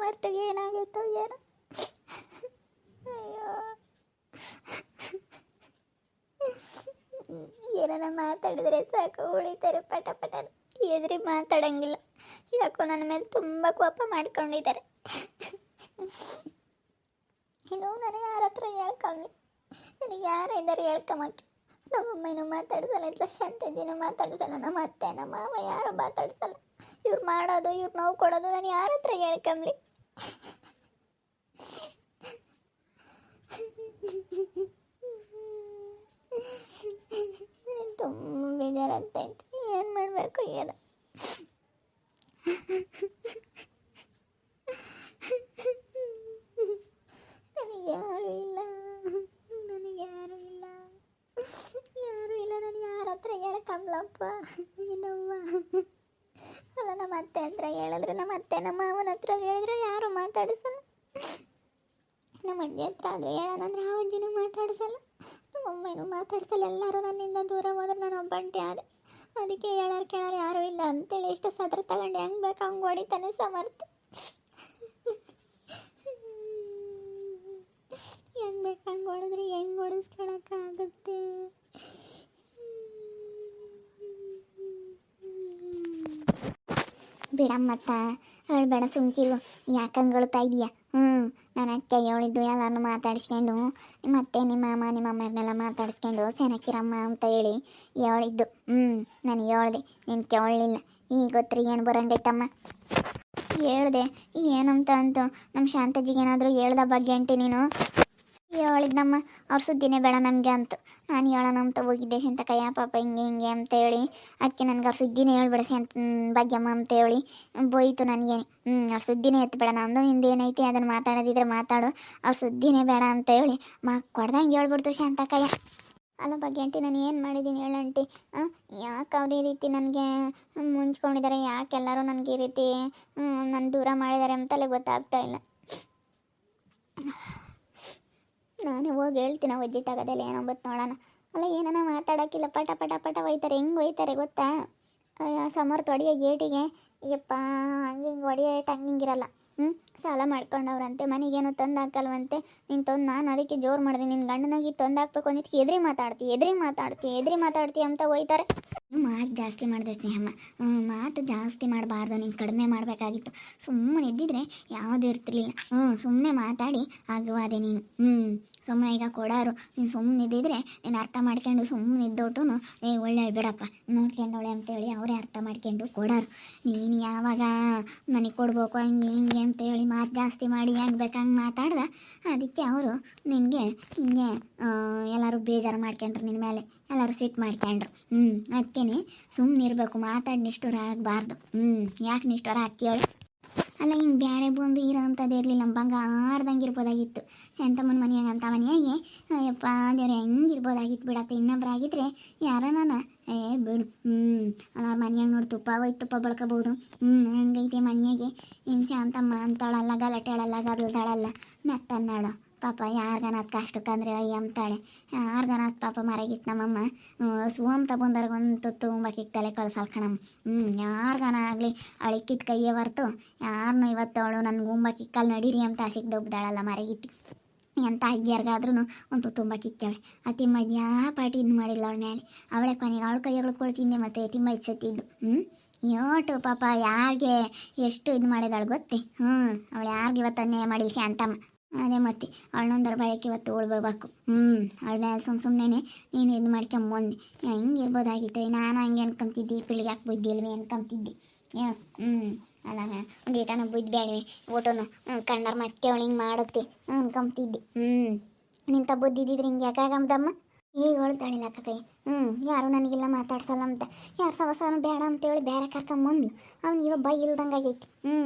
ಸಮರ್ಥಗೆ ಏನಾಗುತ್ತೋ ಏನೋ. ಅಯ್ಯೋ, ಏನಾರ ಮಾತಾಡಿದ್ರೆ ಸಾಕು ಉಳಿತಾರೆ ಪಟ ಪಟ. ಎದುರಿ ಮಾತಾಡಂಗಿಲ್ಲ. ಯಾಕೋ ನನ್ನ ಮೇಲೆ ತುಂಬ ಕೋಪ ಮಾಡ್ಕೊಂಡಿದ್ದಾರೆ. ಇನ್ನು ನಾನು ಯಾರ ಹತ್ರ ಹೇಳ್ಕೊಂಡ್ಲಿ? ನನಗೆ ಯಾರಿದ್ದಾರೆ ಹೇಳ್ಕೊಂಬಕ್ಕೆ? ನಮ್ಮಮ್ಮನೂ ಮಾತಾಡ್ಸಲ್ಲ, ಇಲ್ಲ ಶಾಂತಜಿನೂ ಮಾತಾಡ್ಸಲ್ಲ, ನಮ್ಮ ಅತ್ತೆ ನಮ್ಮ ಮಾವ ಯಾರು ಮಾತಾಡ್ಸಲ್ಲ. ಇವ್ರು ಮಾಡೋದು, ಇವ್ರು ನೋವು ಕೊಡೋದು, ನಾನು ಯಾರ ಹತ್ರ ಹೇಳ್ಕೊಂಬ್ಲಿ? ತುಂಬ ಬೇಜಾರಾಗ್ತೈತೆ. ಏನು ಮಾಡಬೇಕು ಏನೋ. ನನಗೆ ಯಾರು ಇಲ್ಲ, ನನಗೆ ಯಾರು ಇಲ್ಲ, ಯಾರು ಇಲ್ಲ. ನಾನು ಯಾರ ಹತ್ರ ಹೇಳ್ಕೊಂಬ್ಲಪ್ಪ? ಏನವ್ವ? ಅಲ್ಲ, ನಮ್ಮ ಅತ್ತೆ ಹತ್ರ ಹೇಳಿದ್ರೆ, ನಮ್ಮ ಅತ್ತೆ ನಮ್ಮ ಮಾವನ ಹತ್ರ ಹೇಳಿದ್ರೆ ಯಾರು ಮಾತಾಡಿಸಲ್ಲ. ನಮ್ಮ ಅಜ್ಜಿ ಹತ್ರ ಅದು ಹೇಳೋಣಂದ್ರೆ ಆ ಅಜ್ಜಿನೂ ಮಾತಾಡಿಸಲ್ಲ, ನಮ್ಮ ಅಮ್ಮನೂ ಮಾತಾಡ್ಸಲ್ಲ. ಎಲ್ಲರೂ ನನ್ನಿಂದ ದೂರ ಹೋದ್ರೆ ನಾನು ಒಬ್ಬಂಟಿ ಆದೆ. ಅದಕ್ಕೆ ಹೇಳೋರು ಕೇಳೋರು ಯಾರೂ ಇಲ್ಲ ಅಂತೇಳಿ ಎಷ್ಟು ಸದ್ರ ತಗೊಂಡು ಹೆಂಗೆ ಬೇಕು ಹಂಗೆ ಹೊಡಿತಾನೆ ಸಮರ್ಥ. ಹೆಂಗೆ ಬೇಕು ಹಂಗೆ ಹೊಡೆದ್ರೆ ಹೆಂಗೆ ಹೊಡಿಸ್ಕೊಳಕ್ಕಾಗುತ್ತೆ? ಬಿಡಮ್ಮತ್ತ ಬೇಡ, ಸುಮ್ಕಿರು. ಯಾಕೆ ಹಂಗೆ ಹೇಳ್ತಾ ಇದೀಯ? ನಾನು ಅಕ್ಕೆ ಹೇಳಿದ್ದು ಎಲ್ಲರನ್ನು ಮಾತಾಡಿಸ್ಕೊಂಡು, ಮತ್ತೆ ನಿಮ್ಮ ಮಾಮ ನಿಮ್ಮ ಅಮ್ಮರನ್ನೆಲ್ಲ ಮಾತಾಡಿಸ್ಕೊಂಡು ಸೆನಕಿರಮ್ಮ ಅಂತ ಹೇಳಿ ಹೇಳಿದ್ದು. ನಾನು ಹೇಳ್ದೆ, ನೀನು ಕೇಳಲಿಲ್ಲ. ಈಗ ಗೊತ್ತ್ರಿ ಏನು ಬರಂಗೈತಮ್ಮ? ಹೇಳ್ದೆ ಏನಂತ ಅಂತು ನಮ್ಮ ಶಾಂತಜಿಗೇನಾದರೂ ಹೇಳ್ದ ಬಗ್ಗೆ ಅಂಟಿ ನೀನು? ಹೇಳಿದ್ನಮ್ಮ, ಅವ್ರ ಸುದ್ದಿನೇ ಬೇಡ ನಮಗೆ ಅಂತ. ನಾನು ಹೇಳೋಣ ಅಂತ ಹೋಗಿದ್ದೆ ಅಂತ ಕಯ್ಯ ಪಾಪ ಹಿಂಗೆ ಹಿಂಗೆ ಅಂತ ಹೇಳಿ ಅದಕ್ಕೆ ನನಗೆ ಅವ್ರ ಸುದ್ದಿನೇ ಹೇಳ್ಬೇಡ ಅಂತ ಭಾಗ್ಯಮ್ಮ ಅಂತ ಹೇಳಿ ಬೋಯ್ತು ನನಗೇನೆ. ಅವ್ರ ಸುದ್ದಿನೇ ಎತ್ತಬೇಡ, ನಂದು ನಿಂದು ಏನೈತಿ ಅದನ್ನು ಮಾತಾಡೋದಿದ್ರೆ ಮಾತಾಡು, ಅವ್ರ ಸುದ್ದಿನೇ ಬೇಡ ಅಂತ ಹೇಳಿ ಕೊಡ್ದಂಗೆ ಹೇಳ್ಬಿಡ್ತು ಶಾಂತಕಯ್ಯ. ಅಲ್ಲ ಬಗ್ಗೆ ಆಂಟಿ, ನಾನು ಏನು ಮಾಡಿದ್ದೀನಿ ಹೇಳಂಟಿ? ಯಾಕೆ ಅವ್ರು ಈ ರೀತಿ ನನಗೆ ಮುಂಚ್ಕೊಂಡಿದ್ದಾರೆ? ಯಾಕೆ ಎಲ್ಲರೂ ನನಗೆ ಈ ರೀತಿ ನನ್ನ ದೂರ ಮಾಡಿದ್ದಾರೆ ಅಂತಲೇ ಗೊತ್ತಾಗ್ತಾ ಇಲ್ಲ. ನಾನೇ ಹೋಗಿ ಹೇಳ್ತೀನಿ ಅಜ್ಜಿ ತಗೋದಲ್ಲ ಏನೋ ಬತ್ತು ನೋಡೋಣ. ಅಲ್ಲ, ಏನಾನ ಮಾತಾಡೋಕ್ಕಿಲ್ಲ, ಪಟ ಪಟ ಪಟ ಒಯ್ತಾರೆ. ಹೆಂಗೆ ಒಯ್ತಾರೆ ಗೊತ್ತಾ? ಸಮರ್ಥ ಹೊಡಿಯೋ ಗೇಟಿಗೆ ಯಪ್ಪ ಹಂಗೆ ಹಿಂಗೆ ಹೊಡಿಯೋ ಏಟು ಹಂಗಿರಲ್ಲ. ಸಾಲ ಮಾಡ್ಕೊಂಡವ್ರಂತೆ, ಮನೆಗೇನು ತಂದು ಹಾಕಲ್ವಂತೆ. ನೀನು ತಂದು ನಾನು ಅದಕ್ಕೆ ಜೋರು ಮಾಡಿದೆ, ನಿನ್ನ ಗಂಡನಾಗಿ ತಂದು ಹಾಕ್ಬೇಕು ಅಂದಿದ್ದಕ್ಕೆ ಎದ್ರಿ ಮಾತಾಡ್ತಿ ಅಂತ ಹೋಯ್ತಾರೆ. ಮಾತು ಜಾಸ್ತಿ ಮಾಡಿದೆ ಸ್ನೇಹಮ್ಮ. ಮಾತು ಜಾಸ್ತಿ ಮಾಡಬಾರ್ದು, ನೀನು ಕಡಿಮೆ ಮಾಡಬೇಕಾಗಿತ್ತು. ಸುಮ್ಮನೆ ಇದ್ದಿದ್ರೆ ಯಾವುದೂ ಇರ್ತಿರ್ಲಿಲ್ಲ. ಸುಮ್ಮನೆ ಮಾತಾಡಿ ಆಗುವಾದೆ ನೀನು. ಸುಮ್ಮನೆ ಈಗ ಕೊಡೋರು, ನೀನು ಸುಮ್ಮನೆ ಇದ್ದಿದ್ರೆ ನೀನು ಅರ್ಥ ಮಾಡ್ಕೊಂಡು ಸುಮ್ಮನೆ ಇದ್ದೋಟು ಒಳ್ಳೆ ಬಿಡಪ್ಪ ನೋಡ್ಕೊಂಡವಳೆ ಅಂತೇಳಿ ಅವರೇ ಅರ್ಥ ಮಾಡ್ಕೊಂಡು ಕೊಡೋರು. ನೀನು ಯಾವಾಗ ನನಗೆ ಕೊಡ್ಬೇಕು ಹಂಗೆ ಹಿಂಗೆ ಅಂತೇಳಿ ಮಾತು ಜಾಸ್ತಿ ಮಾಡಿ ಹೆಂಗೆ ಬೇಕು ಹಂಗೆ ಮಾತಾಡ್ದ, ಅದಕ್ಕೆ ಅವರು ನಿನಗೆ ಹಿಂಗೆ ಎಲ್ಲರೂ ಬೇಜಾರು ಮಾಡ್ಕೊಂಡ್ರು, ನಿನ್ನ ಮೇಲೆ ಎಲ್ಲರೂ ಸಿಟ್ಟು ಮಾಡ್ಕೊಂಡ್ರು. ಅದಕ್ಕೇ ಸುಮ್ಮನೆ ಇರಬೇಕು, ಮಾತಾಡಿ ನಿಷ್ಠುರ ಆಗಬಾರ್ದು. ಯಾಕೆ ನಿಷ್ಠುರ ಆಗ್ತೀವಳು? ಅಲ್ಲ, ಹಿಂಗೆ ಬೇರೆ ಬಂದು ಇರೋ ಅಂಥದ್ದು ಇರಲಿಲ್ಲ, ನಮ್ಮ ಬಂಗಾರದಂಗೆ ಇರ್ಬೋದಾಗಿತ್ತು. ಎಂತಮ್ಮನ ಮನೆಯಾಗ ಅಂತ ಮನೆಯಾಗೆ ಅಯ್ಯಪ್ಪ ದೇವ್ರೆ ಹೆಂಗಿರ್ಬೋದಾಗಿತ್ತು ಬಿಡತ್ತೆ. ಇನ್ನೊಬ್ರಾಗಿದ್ದರೆ ಯಾರನ ಬಿಡು. ಅವ್ರ ಮನೆಯಾಗ ನೋಡಿ ತುಪ್ಪ ಹೋಯ್ತು ತುಪ್ಪ ಬಳ್ಕೋಬೋದು. ಹಂಗೈತೆ ಮನೆಯಾಗೆ. ಹಿಂಗೆ ಶಾಂತಮ್ಮ ಅಂತಾಳಲ್ಲ, ಗಲಾಟೆ ಹೇಳಲ್ಲ, ಗದಲ್ದಾಳಲ್ಲ, ಮೆತ್ತನ್ನಾಳು. ಪಾಪ ಯಾರಿಗನಾತ್ ಕಷ್ಟಕ್ಕಂದ್ರೆ ಅಯ್ಯ ಅಂತಾಳೆ. ಯಾರಿಗನಾತ್ ಪಾಪ ಮರಗಿತ್ತು ನಮ್ಮಮ್ಮ ಸುವಂತ ಬಂದವ್ರಿಗೊಂದು ತುತ್ತು ಉಂಬಕ್ಕಿಗೆ ತಲೆ ಕಳ್ಸಲ್ ಕಣಮ್ಮ. ಯಾರಿಗಾನ ಆಗಲಿ ಅವಳಿಕ್ಕಿದ ಕೈಯೇ ಹೊರ್ತು ಯಾರನ್ನೂ ಇವತ್ತು ಅವಳು ನನಗೆ ಉಂಬಕ್ಕಿಕ್ಕಲ್ಲಿ ನಡೀರಿ ಅಂತ ಸಿಗ್ದೊಬ್ದಾಳಲ್ಲ ಮರಗಿತ್ತು. ಎಂಥ ಅಜ್ಜಿಯಾರ್ಗಾದ್ರೂ ಒಂದು ತುಂಬ ಕಿಕ್ಕಾವಳೆ. ಆ ತಿಮ್ಮ ಯಾವ ಪಾಟಿ ಇದು ಮಾಡಿಲ್ಲ ಅವಳ ಮೇಲೆ. ಅವಳೆ ಕೊನೆಗೆ ಅವಳ ಕೈಗಳು ಕೊಳ್ತಿದ್ದೆ ಮತ್ತು ತಿಮ್ಮ ಇಚ್ಚತ್ತಿದ್ದು. ಯೋಟು ಪಾಪ ಯಾರಿಗೆ ಎಷ್ಟು ಇದು ಮಾಡಿದಾಳು ಗೊತ್ತೇ? ಅವಳು ಯಾರಿಗೆ ಇವತ್ತು ಅನ್ಯಾಯ ಮಾಡಿಲ್ಲ ಶಾಂತಮ್ಮ. ಅದೇ ಮತ್ತೆ ಅವಳನ್ನೊಂದರ ಭಯಕ್ಕೆ ಇವತ್ತು ಉಳ್ಬೇಕು. ಅವಳ ಮೇಲೆ ಸುಮ್ಮನೆ ನೀನು ಇದು ಮಾಡ್ಕೊಂಬಂದು ಹೆಂಗೆ ಇರ್ಬೋದಾಗಿತ್ತು. ನಾನು ಹಂಗೆ ಅನ್ಕೊಂತಿದ್ದೆ, ಪಿಳಿಗೆ ಯಾಕೆ ಬುದ್ಧಿ ಇಲ್ವೇ ಅನ್ಕೊಂತಿದ್ದೆ. ಅಲ್ಲ, ಒಂದು ಈಟನ ಬುದ್ಧಿ ಬೇಡವೆ ಓಟೋನು ಕಣ್ಣಾರ ಮತ್ತೆ ಅವಳು ಹಿಂಗೆ ಮಾಡುತ್ತೆ ಅನ್ಕೊಂತಿದ್ದೆ. ನಿಂತ ಬುದ್ಧಿ ಇದ್ದಿದ್ರೆ ಹಿಂಗೆ ಯಾಕಾಗಮ್ದಮ್ಮ? ಈಗ ಹೊಳ್ತಾಳಿಲ್ಲ ಅಕ್ಕ ಕೈ. ಯಾರು ನನಗಿಲ್ಲ ಮಾತಾಡ್ಸಲ್ಲ ಅಂತ, ಯಾರು ಸವಸಾನು ಬೇಡ ಅಂತೇಳಿ ಬೇರೆ ಕರ್ಕೊಂಬಂದು ಅವ್ನಿಗೆ ಬೈ ಇಲ್ದಂಗೆ ಆಗೈತಿ.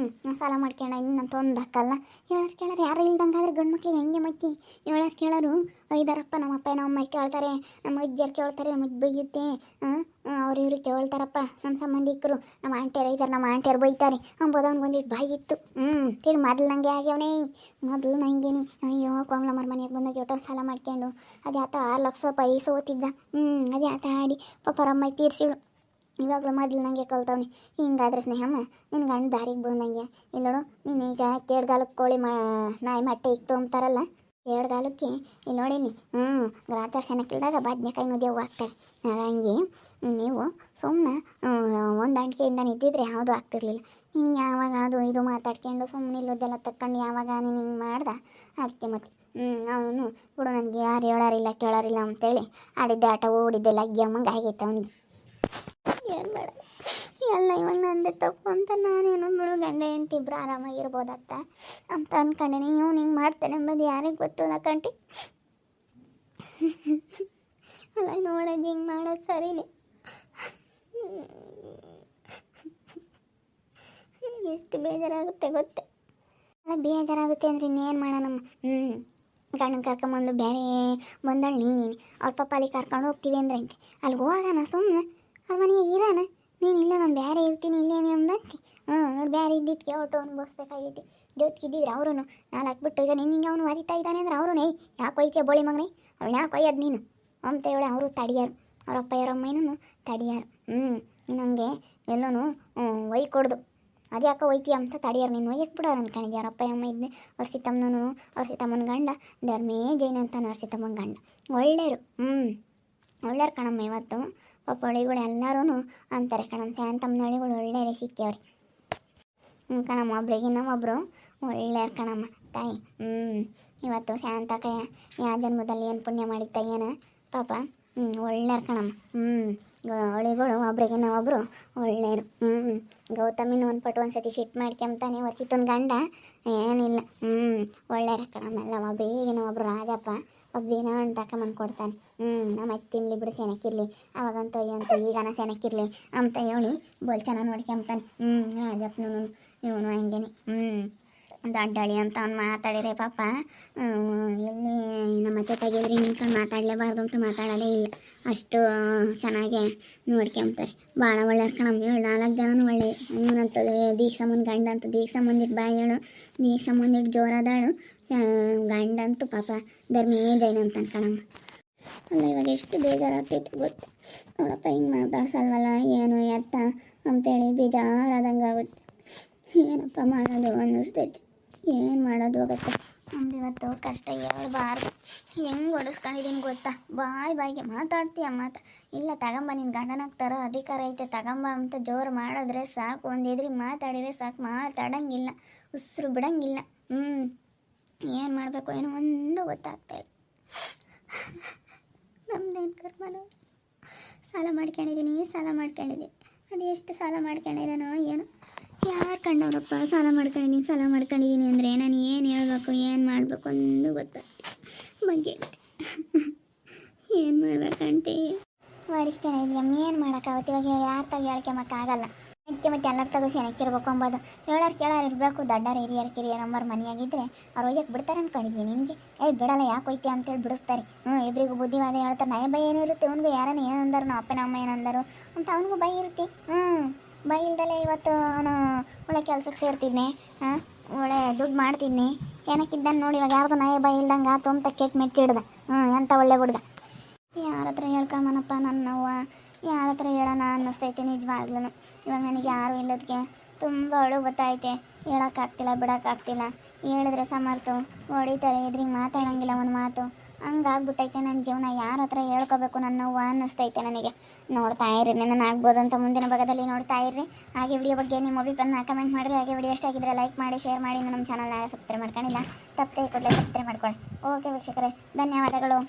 ಸಾಲ ಮಾಡ್ಕೊಂಡ ಇನ್ನು ನಾನು ತೊಂದು ಹಾಕಲ್ಲ. ಹೇಳೋರು ಕೇಳೋರು ಯಾರು ಇಲ್ದಂಗೆ ಆದ್ರೆ ಗಂಡು ಮಕ್ಳಿಗೆ ಹೆಂಗೆ ಮಕ್ಕಿ ಹೇಳೋರು ಕೇಳೋರು ಐದಾರಪ್ಪ. ನಮ್ಮಪ್ಪ ನಮ್ಮಮ್ಮ ಕೇಳ್ತಾರೆ, ನಮ್ಮ ಅಜ್ಜಿಯರು ಕೇಳ್ತಾರೆ, ನಮ್ಮ ಅಜ್ಜಿ ಬೈಯುತ್ತೆ. ಅವ್ರು ಇವರು ಕೇಳ್ತಾರಪ್ಪ, ನಮ್ಮ ಸಂಬಂಧಿಕರು, ನಮ್ಮ ಆಂಟಿಯರು ಐತಾರೆ, ನಮ್ಮ ಆಂಟಿಯರು ಬೈತಾರೆ ಅಂಬೋದವ್ನು ಬಂದಿಟ್ಟು ಬಾಯಿತ್ತು. ತಿಳಿ ಮೊದಲು ನನಗೆ ಆಗ್ಯವನೇ, ಮೊದಲು ನಂಗೇನಿ. ಅಯ್ಯೋ ಕೋಮಲಮ್ಮರ ಮನೆಗೆ ಬಂದಾಗ ಎಷ್ಟೋ ಸಾಲ ಮಾಡ್ಕೊಂಡು ಅದು ಆತ 6 ಲಕ್ಷ ರೂಪಾಯಿ ಸೋತಿದ್ದ. ಅದೇ ಆತ ಆಡಿ ಪಾಪರಮ್ಮ ತೀರ್ಸಿಳು. ಇವಾಗಲೂ ಮೊದಲು ನನಗೆ ಕಲ್ತವ್ನಿ. ಹಿಂಗಾದ್ರೆ ಸ್ನೇಹಮ್ಮ ನಿನ್ನ ಗಂಡ ದಾರಿಗೆ ಬಂದಂಗೆ ಇಲ್ಲೋಡು. ನೀನೀಗ ಕೇಡ್ಗಾಲಕ್ಕೆ ಕೋಳಿ ನಾಯಿ ಮೊಟ್ಟೆ ಇಕ್ತು ಅಂತಾರಲ್ಲ, ಕೇಡ್ಗಾಲಕ್ಕೆ ಇಲ್ಲಿ ನೋಡಿನಿ ಗ್ರಾಚಾರ ಸೆನಕ್ಕಿಲ್ದಾಗ ಬದ್ನೆಕಾಯಿ ನುದಿಯವು ಆಗ್ತಾರೆ. ಹಂಗೆ ನೀವು ಸುಮ್ಮನೆ ಒಂದು ಅಂಟಿಕೆಯಿಂದ ನಿಂತಿದ್ರೆ ಯಾವುದೂ ಆಗ್ತಿರ್ಲಿಲ್ಲ. ನೀನು ಯಾವಾಗ ಅದು ಇದು ಮಾತಾಡ್ಕೊಂಡು ಸುಮ್ಮನೆ ಇಲ್ಲದೆಲ್ಲ ತಕ್ಕೊಂಡು ಯಾವಾಗ ನೀನು ಹಿಂಗೆ ಮಾಡ್ದೆ ಅದಕ್ಕೆ ಮತ್ತೆ ಅವನು ಬಿಡು ನನಗೆ ಯಾರು ಹೇಳೋರಿಲ್ಲ ಕೇಳೋರಿಲ್ಲ ಅಂತೇಳಿ ಆಡಿದ್ದೆ ಆಟ ಓಡಿದ್ದೆಲ್ಲ ಅಮ್ಮಂಗೆ ಆಗೈತೆ ಅವನಿಗೆ. ಏನು ಬೇಡ ಎಲ್ಲ ಇವಾಗ ನಂದೇ ತಪ್ಪು ಅಂತ ನಾನೇನು ಬಿಡು ಗಂಡ ಹೆಂಡ್ತಿ ಇಬ್ಬರು ಆರಾಮಾಗಿರ್ಬೋದತ್ತ ಅಂತ ಅಂದ್ಕೊಂಡೆ. ನೀವು ಹಿಂಗೆ ಮಾಡ್ತೇನೆ ಎಂಬುದು ಯಾರಿಗೆ ಗೊತ್ತು ನಕಂಟಿ. ಅಲ್ಲ ನೋಡೋದು ಹಿಂಗೆ ಮಾಡೋದು ಸರಿನೇ. ಎಷ್ಟು ಬೇಜಾರಾಗುತ್ತೆ ಗೊತ್ತೆ. ಅಲ್ಲ ಬೇಜಾರಾಗುತ್ತೆ ಅಂದರೆ ಇನ್ನೇನು ಮಾಡೋಣಮ್ಮ. ಗಂಡನ ಕರ್ಕೊಂಬಂದು ಬೇರೆ ಬಂದಳು ನೀನು ಅವ್ರ ಪಪ್ಪ ಅಲ್ಲಿ ಕರ್ಕೊಂಡು ಹೋಗ್ತೀವಿ ಅಂದ್ರೆ ಅಂತೆ ಅಲ್ಲಿಗೆ ಹೋಗೋಣ ಸುಮ್ಮನೆ ಅವ್ರ ಮನೆಗೆ ಇರೋಣ. ನೀನು ಇಲ್ಲ ನಾನು ಬೇರೆ ಇರ್ತೀನಿ ಇಲ್ಲೇನೆ ಅಂದಂತೆ. ನೋಡಿ ಬೇರೆ ಇದ್ದಿದ್ದಕ್ಕೆ ಆಟೋ ಅನುಭವಿಸ್ಬೇಕಾಗೈತಿ. ಜೊತೆಗಿದ್ದಿದ್ರೆ ಅವರು ನಾಲ್ಕು ಬಿಟ್ಟು ಈಗ ನಿನ್ನ ಹಿಂಗೆ ಅವನು ಒದಿತಾ ಇದ್ದಾನೆ ಅಂದ್ರೆ ಅವರು ಯಾಕೆ ಒಯ್ತೀಯ ಬೋಳಿ ಮಗನೇ ಅವಳು ಯಾಕೆ ಒಯ್ಯೋದು ನೀನು ಅಂತ ಹೇಳಿ ಅವರು ತಡಿಯಾರು. ಅವರಪ್ಪ ಯಾರಮ್ಮನೂ ತಡಿಯಾರು. ನನಗೆ ಎಲ್ಲೂ ಒಯ್ಕೊಡ್ದು ಅದು ಯಾಕೆ ಒಯ್ತೀಯ ಅಂತ ತಡಿಯಾರು. ನೀನು ಒಯ್ಯಕ್ಕೆ ಬಿಡೋರು ಅಂದ್ಕೊಂಡಿದ್ದೆ. ಅವರಪ್ಪ ಅಮ್ಮ ಇದ್ದೆ ಅವ್ರ ಸಿತ್ತಮ್ಮನೂ ಅವ್ರ ಸಿತ್ತಮ್ಮನ ಗಂಡ ಧರ್ಮೇ ಜೈನ ಅಂತಾನೆ ಅವ್ರ ಸಿತ್ತಮ್ಮನ ಗಂಡ ಒಳ್ಳೆಯರು. ಒಳ್ಳೆಯರು ಕಣಮ್ಮ. ಇವತ್ತು ಪಾಪ ಒಳಿಗಳು ಎಲ್ಲರೂ ಅಂತಾರೆ ಕಣಮ್ಮ ಶಾಂತಮ್ಮನ ಒಳಿಗಳು ಒಳ್ಳೆಯರೇ ಸಿಕ್ಕ್ಯವ್ರಿ. ಕಣಮ್ಮ ಒಬ್ರಿಗಿನ್ನ ಒಬ್ಬರು ಒಳ್ಳೆಯರು ಕಣಮ್ಮ ತಾಯಿ. ಇವತ್ತು ಶಾಂತಕಯ್ಯ ಯಾವ ಜನ್ಮದಲ್ಲಿ ಏನು ಪುಣ್ಯ ಮಾಡಿತ್ತ ಏನು ಪಾಪ ಒಳ್ಳೆಯರು ಕಣಮ್ಮ. ಒಳಿಗಳು ಒಬ್ರಿಗಿನ್ನ ಒಬ್ಬರು ಒಳ್ಳೆಯರು. ಗೌತಮಿನ ಒಂದು ಪಟ್ಟು ಒಂದು ಸತಿ ಸಿಟ್ಟು ಮಾಡ್ಕೊಂತಾನೆ ವರ್ಷಿತನ ಗಂಡ ಏನಿಲ್ಲ. ಒಳ್ಳೆಯರ ಕಣಮ್ಮ ಎಲ್ಲ ಒಬ್ರಿಗಿನ ಒಬ್ಬರು ರಾಜಪ್ಪ ಒಬ್ಬ ದಿನ ತಕೊಂಬಂದು ಕೊಡ್ತಾನೆ. ನಮ್ಮ ತಿನ್ಲಿ ಬಿಡು ಸೆನಕ್ಕಿರಲಿ ಅವಾಗಂತೂ ಅಂತೂ ಈಗನ ಸೆನಕ್ಕಿರಲಿ ಅಂತ ಹೇಳಿ ಬೋಲ್ ಚೆನ್ನಾಗಿ ನೋಡ್ಕೊಂತಾನೆ. ರಾಜಪ್ಪನೂ ಇವನು ಹಂಗೇನೆ ದೊಡ್ಡಳಿ ಅಂತ ಅವ್ನು ಮಾತಾಡಿದ್ರೆ ಪಾಪ ಎಲ್ಲಿ ನಮ್ಮ ಅತ್ತೆ ತೆಗೆದ್ರಿ ನಿಂತ್ಕೊಂಡು ಮಾತಾಡಲೇಬಾರ್ದು ಅಂತ ಮಾತಾಡೋದೇ ಇಲ್ಲ. ಅಷ್ಟು ಚೆನ್ನಾಗೆ ನೋಡ್ಕೊಂತಾರೆ. ಭಾಳ ಒಳ್ಳೆಯರು ಕಣಮ್ಮ. 4 ಜನನೂ ಒಳ್ಳೆ. ಇವನಂತ ದೀಕ್ಷಮ್ಮನ ಗಂಡ ಅಂತ ದೀಕ್ಷಮ್ಮಂದಿಟ್ಟು ಬಾಯಿ ಹೇಳು ದೀಕ್ಷಮ್ಮಂದಿಟ್ಟು ಜೋರಾದಾಳು. ಗಂಡಂತೂ ಪಾಪ ಧರ್ಮೇ ಜೈನ ಅಂತ ಕಣಮ್ಮ. ಅಲ್ಲ ಇವಾಗ ಎಷ್ಟು ಬೇಜಾರಾಗ್ತೈತೆ ಗೊತ್ತು. ನೋಡಪ್ಪ ಹಿಂಗೆ ಮಾತಾಡ್ಸಲ್ವಲ್ಲ ಏನು ಎತ್ತ ಅಂತೇಳಿ ಬೇಜಾರಾದಂಗೆ ಆಗುತ್ತೆ. ಏನಪ್ಪ ಮಾಡೋದು ಅನ್ನಿಸ್ತೈತಿ. ಏನು ಮಾಡೋದು ಹೋಗುತ್ತೆ. ನಮ್ದು ಇವತ್ತು ಕಷ್ಟ ಹೇಳ್ಬಾರ್ದು. ಹೆಂಗೆ ಹೊಡಿಸ್ಕೊಂಡಿದ್ದೀನಿ ಗೊತ್ತಾ. ಬಾಯಿಗೆ ಮಾತಾಡ್ತೀಯ ಇಲ್ಲ ತಗೊಂಬ ನಿನ್ನ ಗಂಡನಾಗ ತರೋ ಅಧಿಕಾರ ಐತೆ ತಗೊಂಬ ಅಂತ ಜೋರು ಮಾಡಿದ್ರೆ ಸಾಕು. ಒಂದು ಎದುರಿಗೆ ಮಾತಾಡಿದ್ರೆ ಸಾಕು. ಮಾತಾಡೋಂಗಿಲ್ಲ ಉಸಿರು ಬಿಡೋಂಗಿಲ್ಲ. ಏನು ಮಾಡಬೇಕು ಏನೋ ಒಂದು ಗೊತ್ತಾಗ್ತಾಯಿಲ್ಲ. ನಮ್ದೇನು ಕರ್ಮನೋ. ಸಾಲ ಮಾಡ್ಕೊಂಡಿದ್ದೀನಿ. ಅದು ಎಷ್ಟು ಸಾಲ ಮಾಡ್ಕೊಂಡಿದ್ದಾನೋ ಏನೋ. ಯಾರು ಕಂಡವ್ರಪ್ಪ ಸಾಲ ಮಾಡ್ಕೊಂಡಿದ್ದೀನಿ ಅಂದರೆ ನಾನು ಏನು ಹೇಳ್ಬೇಕು ಏನು ಮಾಡಬೇಕು ಒಂದು ಗೊತ್ತಾಗ್ತಿಲ್ಲ. ಬಗ್ಗೆ ಏನು ಮಾಡ್ಬೇಕಂటే ಹೊಡಿಸ್ಕೊಂಡಿದ್ಯಮ್ಮ. ಏನು ಮಾಡೋಕ್ಕಾಗುತ್ತೆ ಇವಾಗ ಯಾರು ತಾಗ ಹೇಳ್ಕೊಂಬಕ್ಕಾಗಲ್ಲ. ಮತ್ತೆ ಎಲ್ಲರ ತಗೋ ಸೆನಕ್ಕಿರ್ಬೇಕು ಅಂಬೋದು ಹೇಳೋರು ಕೇಳೋರು ಇರಬೇಕು. ದೊಡ್ಡರು ಹಿರಿಯರು ನಂಬರ್ ಮನೆಯಾಗಿದ್ದರೆ ಅವ್ರು ಒಯ್ಯಕ್ಕೆ ಬಿಡ್ತಾರೆ ಅಂದ್ಕೊಂಡಿದ್ದೀನಿ. ನಿನಗೆ ಬಿಡಲ್ಲ ಯಾಕೆ ಹೋಯ್ತೀಯ ಅಂತೇಳಿ ಬಿಡಿಸ್ತಾರೆ. ಇಬ್ಬರಿಗೂ ಬುದ್ಧಿವಾದ ಹೇಳ್ತಾರೆ. ನಯ ಭಯ ಏನಿರುತ್ತೆ ಅವ್ನಿಗೂ. ಯಾರನ್ನ ಏನಂದರು ನಮ್ಮ ಅಪ್ಪನ ಅಮ್ಮ ಏನಂದರು ಅಂತ ಅವ್ನಿಗೂ ಭಯ ಇರುತ್ತೆ. ಭಯ ಇಲ್ದಲೆ ಇವತ್ತು ಅವನು ಒಳ್ಳೆ ಕೆಲ್ಸಕ್ಕೆ ಸೇರ್ತಿದ್ನೆ. ಒಳ್ಳೆ ದುಡ್ಡು ಮಾಡ್ತಿದ್ನಿ. ಏನಕ್ಕಿದ್ದಾನೆ ನೋಡಿ ಇವಾಗ ಯಾರ್ದು ನಯ ಭಯ ಇಲ್ದಂಗೆ ಆತು ಅಂತ ಕೆಟ್ಟ ಮೆಟ್ಟಿಡ್ದ. ಎಂಥ ಒಳ್ಳೆ ಹುಡ್ಗ. ಯಾರ ಹತ್ರ ಹೇಳ್ಕೊಂಬನಪ್ಪ ನನ್ನವ್ವ. ಯಾರ ಹತ್ರ ಹೇಳೋಣ ಅನ್ನಿಸ್ತೈತೆ ನಿಜವಾಗ್ಲೂ. ಇವಾಗ ನನಗೆ ಯಾರು ಇಲ್ಲದಕ್ಕೆ ತುಂಬ ಅಳು ಬತ್ತೈತೆ. ಹೇಳೋಕ್ಕಾಗ್ತಿಲ್ಲ ಬಿಡೋಕ್ಕಾಗ್ತಿಲ್ಲ. ಹೇಳಿದ್ರೆ ಸಮರ್ತು ಹೊಡಿತಾರೆ. ಎದ್ರಿಗೆ ಮಾತಾಡೋಂಗಿಲ್ಲ ಒಂದು ಮಾತು. ಹಂಗಾಗ್ಬಿಟ್ಟೈತೆ ನನ್ನ ಜೀವನ. ಯಾರ ಹತ್ರ ಹೇಳ್ಕೋಬೇಕು ನನ್ನವ್ವ ಅನ್ನಿಸ್ತೈತೆ ನನಗೆ. ನೋಡ್ತಾ ಇರ್ರಿ ನನ್ನ ಆಗ್ಬೋದು ಅಂತ ಮುಂದಿನ ಭಾಗದಲ್ಲಿ ನೋಡ್ತಾ ಇರ್ರಿ. ಹಾಗೆ ವಿಡಿಯೋ ಬಗ್ಗೆ ನಿಮ್ಮ ಅಭಿಪ್ರಾಯನ ಕಮೆಂಟ್ ಮಾಡಿರಿ. ಹಾಗೆ ವಿಡಿಯೋ ಇಷ್ಟ ಆಗಿದ್ರೆ ಲೈಕ್ ಮಾಡಿ ಶೇರ್ ಮಾಡಿ. ನಮ್ಮ ಚಾನಲ್ನ ಸಬ್ಸ್ಕ್ರೈಬ್ ಮಾಡ್ಕೊಂಡಿಲ್ಲ ತಪ್ಪದೆ ಕೂಡಲೇ ಸಬ್ಸ್ಕ್ರೈಬ್ ಮಾಡ್ಕೊಳ್ಳಿ. ಓಕೆ ವೀಕ್ಷಕರೇ ಧನ್ಯವಾದಗಳು.